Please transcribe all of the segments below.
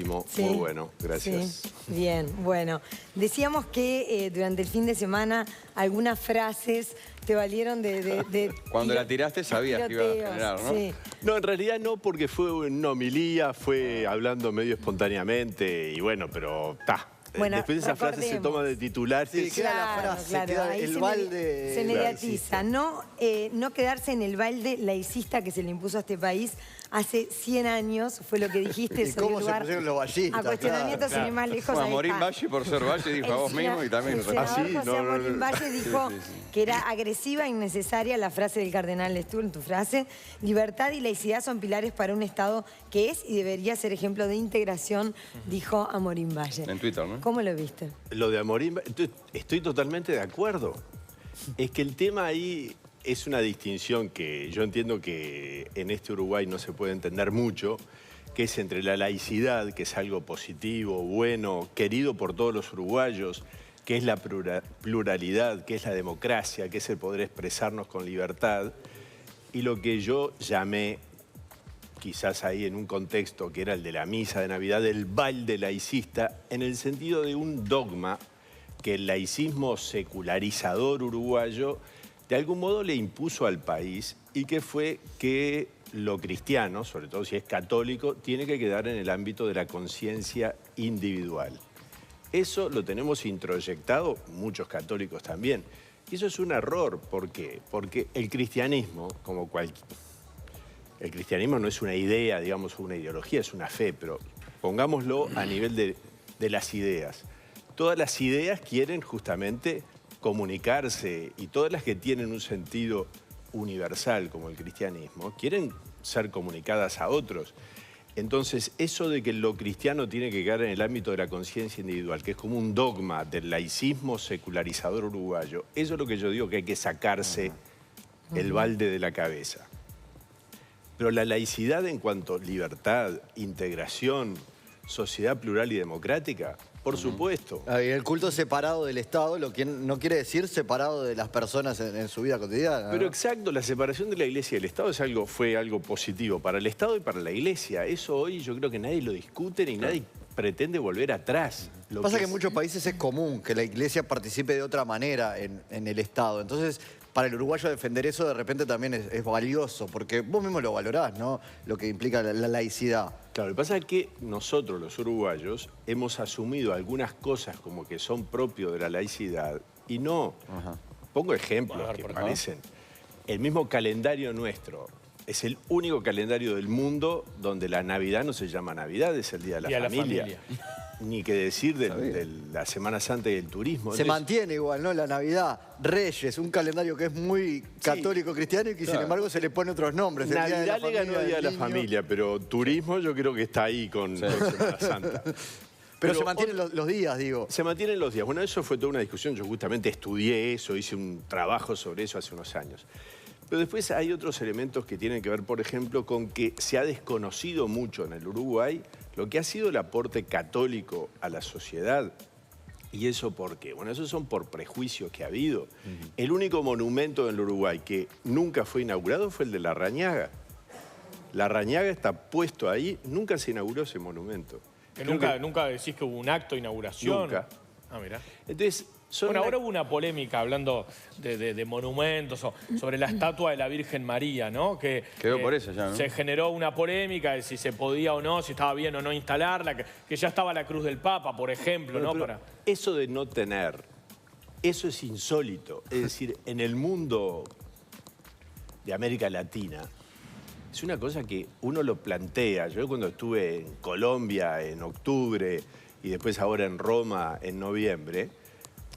buenísimo, Sí, muy bueno, gracias. Sí, bien, bueno. Decíamos que durante el fin de semana algunas frases te valieron de Cuando la tiraste sabías que iba a tiroteos, generar, ¿no? Sí. No, en realidad no, porque fue una homilía, fue hablando medio espontáneamente y bueno, pero está. Bueno, Después esa frase se toma de titulares. Sí, queda la frase, queda ahí el se balde se mediatiza. laicista. No quedarse en el balde laicista que se le impuso a este país hace 100 años, fue lo que dijiste. ¿Y cómo se pusieron los vallistas? A cuestionamiento, sin ir más lejos, Bueno, ahí Morín está. Valle, por ser Valle, dijo a vos mismo y también... El senador José no, Morín Valle dijo Sí. que era agresiva e innecesaria la frase del cardenal Lestur, en tu frase. Libertad y laicidad son pilares para un Estado que es y debería ser ejemplo de integración, dijo Amorín Valle. En Twitter, ¿no? ¿Cómo lo viste? Lo de Amorín, estoy totalmente de acuerdo. Es que el tema ahí es una distinción que yo entiendo que en este Uruguay no se puede entender mucho, que es entre la laicidad, que es algo positivo, bueno, querido por todos los uruguayos, que es la pluralidad, que es la democracia, que es el poder expresarnos con libertad, y lo que yo llamé, quizás ahí en un contexto que era el de la misa de Navidad, el balde laicista, en el sentido de un dogma que el laicismo secularizador uruguayo de algún modo le impuso al país y que fue que lo cristiano, sobre todo si es católico, tiene que quedar en el ámbito de la conciencia individual. Eso lo tenemos introyectado muchos católicos también. Y eso es un error. ¿Por qué? Porque el cristianismo, como cualquier... El cristianismo no es una idea, digamos, una ideología, es una fe, pero pongámoslo a nivel de las ideas. Todas las ideas quieren justamente comunicarse y todas las que tienen un sentido universal, como el cristianismo, quieren ser comunicadas a otros. Entonces, eso de que lo cristiano tiene que quedar en el ámbito de la conciencia individual, que es como un dogma del laicismo secularizador uruguayo, eso es lo que yo digo que hay que sacarse el balde de la cabeza. Pero la laicidad en cuanto a libertad, integración, sociedad plural y democrática, por supuesto. Y el culto separado del Estado no quiere decir separado de las personas en su vida cotidiana, ¿no? Pero exacto, la separación de la Iglesia y del Estado fue algo positivo para el Estado y para la Iglesia. Eso hoy yo creo que nadie lo discute ni nadie pretende volver atrás. Lo que pasa es que en muchos países es común que la Iglesia participe de otra manera en el Estado. Entonces, para el uruguayo defender eso de repente también es valioso, porque vos mismo lo valorás, ¿no? Lo que implica la laicidad. Claro, lo que pasa es que nosotros, los uruguayos, hemos asumido algunas cosas como que son propios de la laicidad y no. Pongo ejemplos que parecen. El mismo calendario nuestro es el único calendario del mundo donde la Navidad no se llama Navidad, es el Día de la Familia. Ni que decir de la Semana Santa y el turismo. Se mantiene igual, ¿no? La Navidad, Reyes, un calendario que es muy católico cristiano y que sin embargo se le pone otros nombres. Navidad le ganó el Día de la Familia, pero turismo yo creo que está ahí con Semana Santa. Pero se mantienen los días, digo. Se mantienen los días. Bueno, eso fue toda una discusión. Yo justamente estudié eso, hice un trabajo sobre eso hace unos años. Pero después hay otros elementos que tienen que ver, por ejemplo, con que se ha desconocido mucho en el Uruguay lo que ha sido el aporte católico a la sociedad. ¿Y eso por qué? Bueno, esos son por prejuicios que ha habido. El único monumento en el Uruguay que nunca fue inaugurado fue el de La Rañaga. La Rañaga está puesto ahí, nunca se inauguró ese monumento. Nunca decís que hubo un acto de inauguración. Nunca. Ah, mirá. Entonces, Bueno, ahora hubo una polémica hablando de monumentos sobre la estatua de la Virgen María, ¿no? Quedó por eso ya, ¿no? Se generó una polémica de si se podía o no, si estaba bien o no instalarla, que ya estaba la cruz del Papa, por ejemplo, ¿no? Eso de no tener, eso es insólito. Es decir, en el mundo de América Latina, es una cosa que uno lo plantea. Yo cuando estuve en Colombia en octubre y después ahora en Roma en noviembre,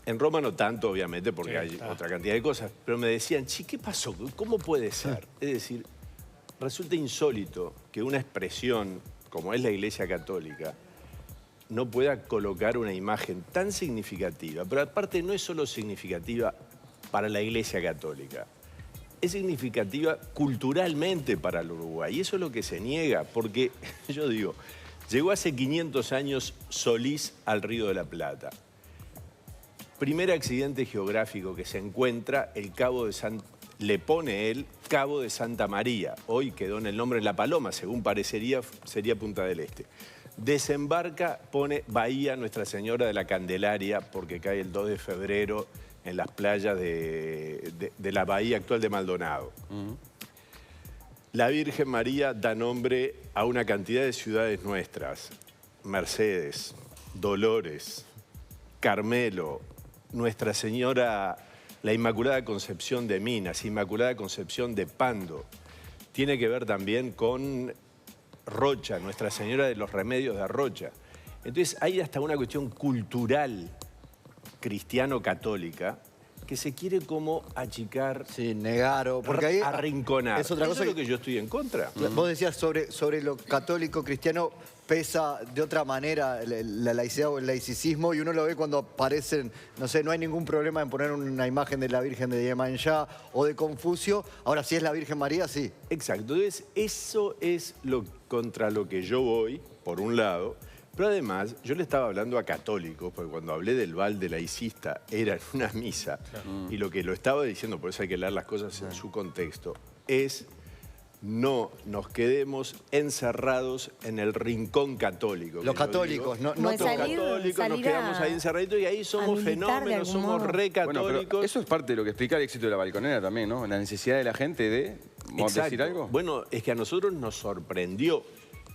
en Roma no tanto, obviamente, porque hay otra cantidad de cosas, pero me decían, sí, ¿qué pasó? ¿Cómo puede ser? Es decir, resulta insólito que una expresión como es la Iglesia Católica no pueda colocar una imagen tan significativa, pero aparte no es solo significativa para la Iglesia Católica, es significativa culturalmente para el Uruguay, y eso es lo que se niega, porque, yo digo, llegó hace 500 años Solís al Río de la Plata. Primer accidente geográfico que se encuentra, el Cabo de le pone él Cabo de Santa María. Hoy quedó en el nombre de La Paloma, según parecería, sería Punta del Este. desembarca, pone Bahía Nuestra Señora de la Candelaria, porque cae el 2 de febrero en las playas de la bahía actual de Maldonado. La Virgen María da nombre a una cantidad de ciudades nuestras. Mercedes, Dolores, Carmelo, Nuestra Señora, la Inmaculada Concepción de Minas, Inmaculada Concepción de Pando. Tiene que ver también con Rocha, Nuestra Señora de los Remedios de Rocha. Entonces hay hasta una cuestión cultural cristiano-católica que se quiere como achicar, sí, negar o porque ahí arrinconar. Es otra cosa ¿Eso es lo que yo estoy en contra? Vos decías sobre lo católico cristiano pesa de otra manera la laicidad o el laicismo y uno lo ve cuando aparecen, no sé, no hay ningún problema en poner una imagen de la Virgen de Yemanjá o de Confucio. Ahora, si es la Virgen María, sí. Exacto. Entonces, eso es contra lo que yo voy, por un lado. Pero además, yo le estaba hablando a católicos, porque cuando hablé del balde laicista era en una misa, y lo que lo estaba diciendo, por eso hay que leer las cosas en su contexto, es no nos quedemos encerrados en el rincón católico. Los católicos, no los católicos nos quedamos ahí encerraditos y ahí somos fenómenos, somos re católicos. Bueno, pero eso es parte de lo que explica el éxito de la balconera también, ¿no? La necesidad de la gente de decir algo. Bueno, es que a nosotros nos sorprendió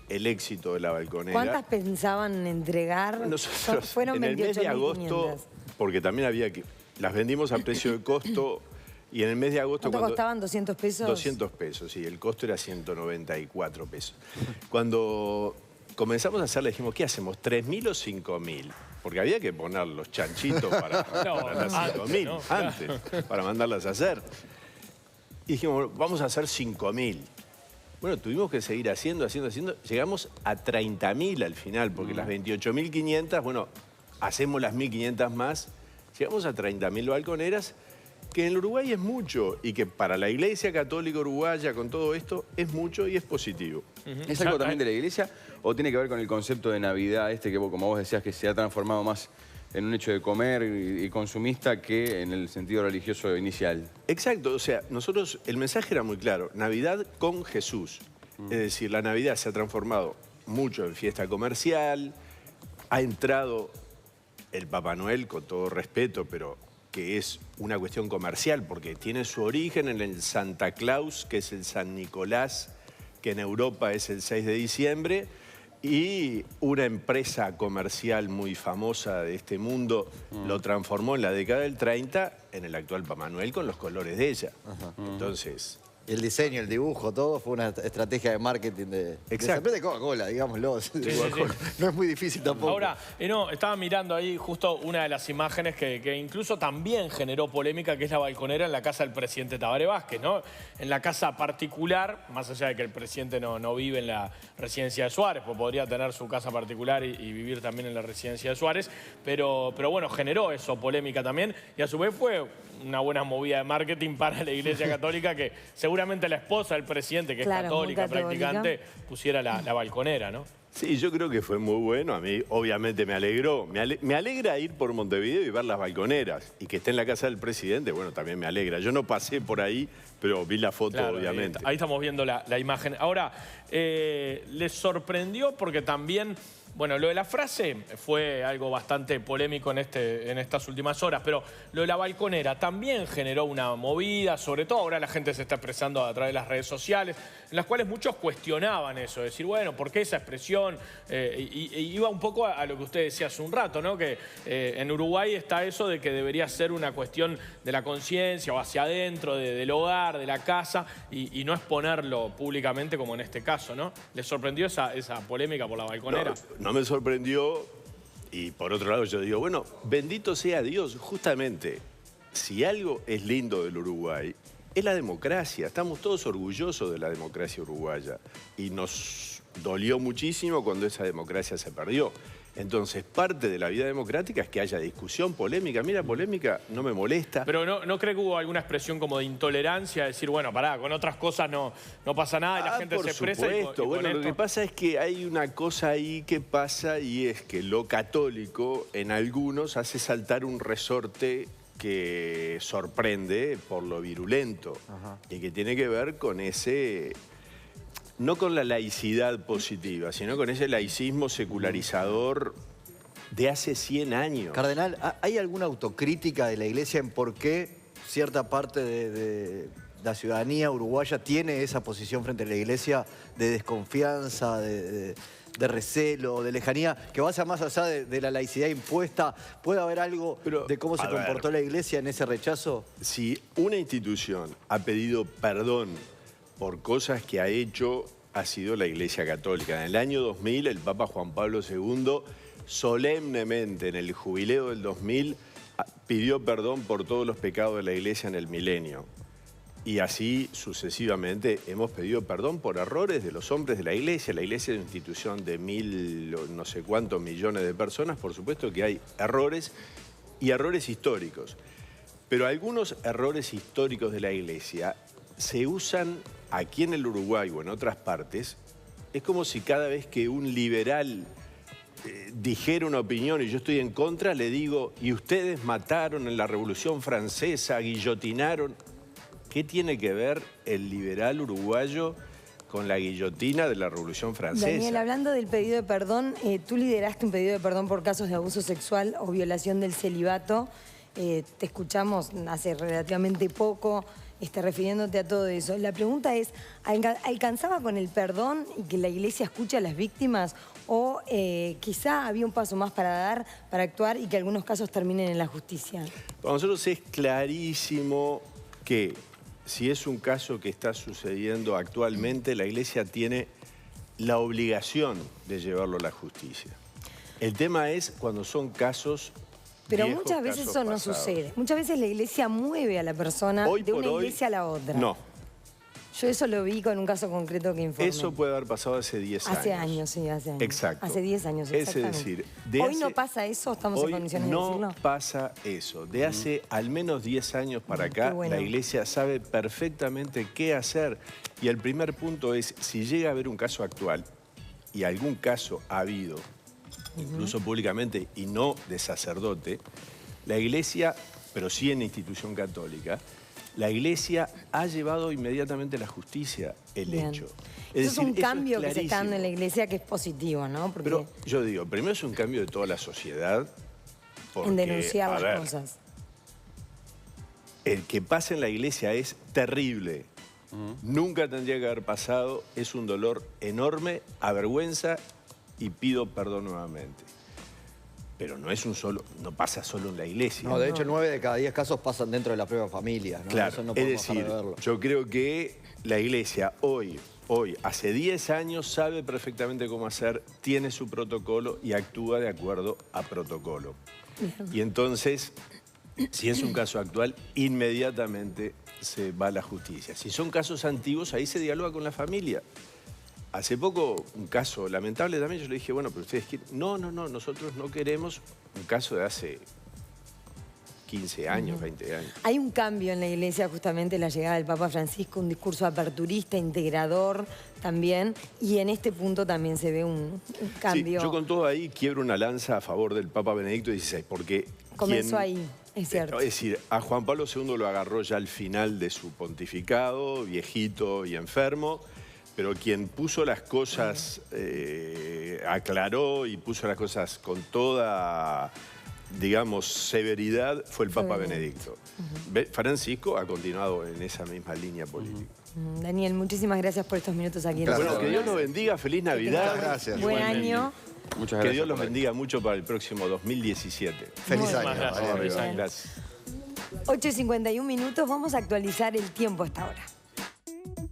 el éxito de la balconera. ¿Cuántas pensaban entregar? Nosotros, fueron en el mes de agosto, 28.500. porque también había que... Las vendimos a precio de costo y en el mes de agosto... ¿Cuánto costaban? ¿200 pesos? 200 pesos, sí. El costo era 194 pesos. Cuando comenzamos a hacer, le dijimos, ¿qué hacemos? ¿3.000 o 5.000? Porque había que poner los chanchitos para las 5.000 ¿no? antes, para mandarlas a hacer. Y dijimos, vamos a hacer 5.000. Bueno, tuvimos que seguir haciendo. Llegamos a 30.000 al final, porque las 28.500, bueno, hacemos las 1.500 más. Llegamos a 30.000 balconeras, que en el Uruguay es mucho, y que para la Iglesia Católica Uruguaya, con todo esto, es mucho y es positivo. ¿Es algo también de la Iglesia o tiene que ver con el concepto de Navidad que como vos decías, que se ha transformado más en un hecho de comer y consumista que en el sentido religioso inicial? Exacto, o sea, nosotros, el mensaje era muy claro, Navidad con Jesús. Es decir, la Navidad se ha transformado mucho en fiesta comercial, ha entrado el Papá Noel, con todo respeto, pero que es una cuestión comercial, porque tiene su origen en el Santa Claus, que es el San Nicolás, que en Europa es el 6 de diciembre, y una empresa comercial muy famosa de este mundo lo transformó en la década del 30 en el actual Papá Noel con los colores de ella. Entonces... El diseño, el dibujo, todo fue una estrategia de marketing de Coca-Cola, digámoslo. No es muy difícil tampoco. Ahora, no, estaba mirando ahí justo una de las imágenes que incluso también generó polémica, que es la balconera en la casa del presidente Tabaré Vázquez, ¿no? En la casa particular, más allá de que el presidente no vive en la residencia de Suárez, pues podría tener su casa particular y vivir también en la residencia de Suárez, pero bueno, generó eso, polémica también, y a su vez fue una buena movida de marketing para la Iglesia Católica, que seguramente la esposa del presidente, que es católica, practicante, pusiera la balconera, ¿no? Sí, yo creo que fue muy bueno. A mí, obviamente, me alegró. Me alegra ir por Montevideo y ver las balconeras. Y que esté en la casa del presidente, bueno, también me alegra. Yo no pasé por ahí, pero vi la foto, claro, obviamente. Ahí estamos viendo la imagen. Ahora, ¿les sorprendió? Porque también... Bueno, lo de la frase fue algo bastante polémico en estas últimas horas, pero lo de la balconera también generó una movida, sobre todo ahora la gente se está expresando a través de las redes sociales, en las cuales muchos cuestionaban eso, decir, bueno, ¿por qué esa expresión? Y iba un poco a lo que usted decía hace un rato, ¿no? Que en Uruguay está eso de que debería ser una cuestión de la conciencia o hacia adentro, del hogar, de la casa, y no exponerlo públicamente como en este caso, ¿no? ¿Les sorprendió esa polémica por la balconera? No me sorprendió, y por otro lado yo digo, bueno, bendito sea Dios, justamente, si algo es lindo del Uruguay, es la democracia. Estamos todos orgullosos de la democracia uruguaya, y nos dolió muchísimo cuando esa democracia se perdió. Entonces, parte de la vida democrática es que haya discusión, polémica. Mira, polémica no me molesta. Pero ¿no cree que hubo alguna expresión como de intolerancia? Decir, bueno, pará, con otras cosas no pasa nada y la gente se expresa. Por supuesto. Bueno, lo que pasa es que hay una cosa ahí que pasa y es que lo católico en algunos hace saltar un resorte que sorprende por lo virulento. Y que tiene que ver con ese no con la laicidad positiva, sino con ese laicismo secularizador de hace 100 años. Cardenal, ¿hay alguna autocrítica de la Iglesia en por qué cierta parte de la ciudadanía uruguaya tiene esa posición frente a la Iglesia de desconfianza, de recelo, de lejanía, que vaya más allá de la laicidad impuesta? ¿Puede haber algo de cómo se comportó la Iglesia en ese rechazo? Si una institución ha pedido perdón por cosas que ha hecho, ha sido la Iglesia Católica. En el año 2000, el Papa Juan Pablo II, solemnemente en el jubileo del 2000, pidió perdón por todos los pecados de la Iglesia en el milenio. Y así sucesivamente hemos pedido perdón por errores de los hombres de la Iglesia. La Iglesia es una institución de 1000 o no sé cuántos millones de personas. Por supuesto que hay errores y errores históricos. Pero algunos errores históricos de la Iglesia se usan aquí en el Uruguay o en otras partes. Es como si cada vez que un liberal dijera una opinión y yo estoy en contra, le digo, y ustedes mataron en la Revolución Francesa, guillotinaron. ¿Qué tiene que ver el liberal uruguayo con la guillotina de la Revolución Francesa? Daniel, hablando del pedido de perdón, tú lideraste un pedido de perdón por casos de abuso sexual o violación del celibato. Te escuchamos hace relativamente poco refiriéndote a todo eso. La pregunta es, ¿alcanzaba con el perdón y que la Iglesia escuche a las víctimas? ¿O quizá había un paso más para dar, para actuar y que algunos casos terminen en la justicia? Para nosotros es clarísimo que si es un caso que está sucediendo actualmente, la Iglesia tiene la obligación de llevarlo a la justicia. El tema es cuando son casos Pero viejos, muchas veces casos eso no pasados. sucede. Muchas veces la Iglesia mueve a la persona Hoy de por una hoy, iglesia a la otra. No. Yo eso lo vi con un caso concreto que informé. Eso puede haber pasado hace 10 años. Hace años, sí, hace años. Exacto. Hace 10 años, exactamente. Es decir, ¿Hoy no pasa eso? ¿Estamos en condiciones de decirlo? no pasa eso. De hace al menos 10 años para acá, Qué bueno. la Iglesia sabe perfectamente qué hacer. Y el primer punto es, si llega a haber un caso actual, y algún caso ha habido, incluso públicamente y no de sacerdote, la Iglesia, pero sí en la institución católica, la Iglesia ha llevado inmediatamente a la justicia el Bien. hecho. Eso es un cambio que se está clarísimo. dando en la Iglesia que es positivo, ¿no? Porque Pero yo digo, primero es un cambio de toda la sociedad. Porque, en denunciar a las ver, cosas. El que pasa en la Iglesia es terrible. Nunca tendría que haber pasado. Es un dolor enorme, avergüenza y pido perdón nuevamente. Pero no pasa solo en la Iglesia. No, de hecho, 9 de cada 10 casos pasan dentro de la propia familia, ¿no? Claro, Eso no es podemos dejar decir, de verlo. yo creo que la Iglesia hoy, hace 10 años, sabe perfectamente cómo hacer, tiene su protocolo y actúa de acuerdo a protocolo. Y entonces, si es un caso actual, inmediatamente se va a la justicia. Si son casos antiguos, ahí se dialoga con la familia. Hace poco, un caso lamentable también, yo le dije, bueno, pero ustedes quieren... No, nosotros no queremos un caso de hace 15 años, 20 años. Hay un cambio en la Iglesia, justamente la llegada del Papa Francisco, un discurso aperturista, integrador también, y en este punto también se ve un cambio. Sí, yo con todo ahí quiebro una lanza a favor del Papa Benedicto XVI, porque... Comenzó ahí, es cierto. Es decir, a Juan Pablo II lo agarró ya al final de su pontificado, viejito y enfermo, pero quien puso las cosas, aclaró y puso las cosas con toda, digamos, severidad, fue el Papa Benedicto. Francisco ha continuado en esa misma línea política. Daniel, muchísimas gracias por estos minutos aquí en Bueno, que Dios los bendiga, feliz Navidad. Muchas gracias. Buen año. Muchas Que gracias. Dios los bendiga mucho para el próximo 2017. Feliz Muy año. bien. Gracias. Valeria. Feliz año. Gracias. 8:51 minutos, vamos a actualizar el tiempo hasta ahora.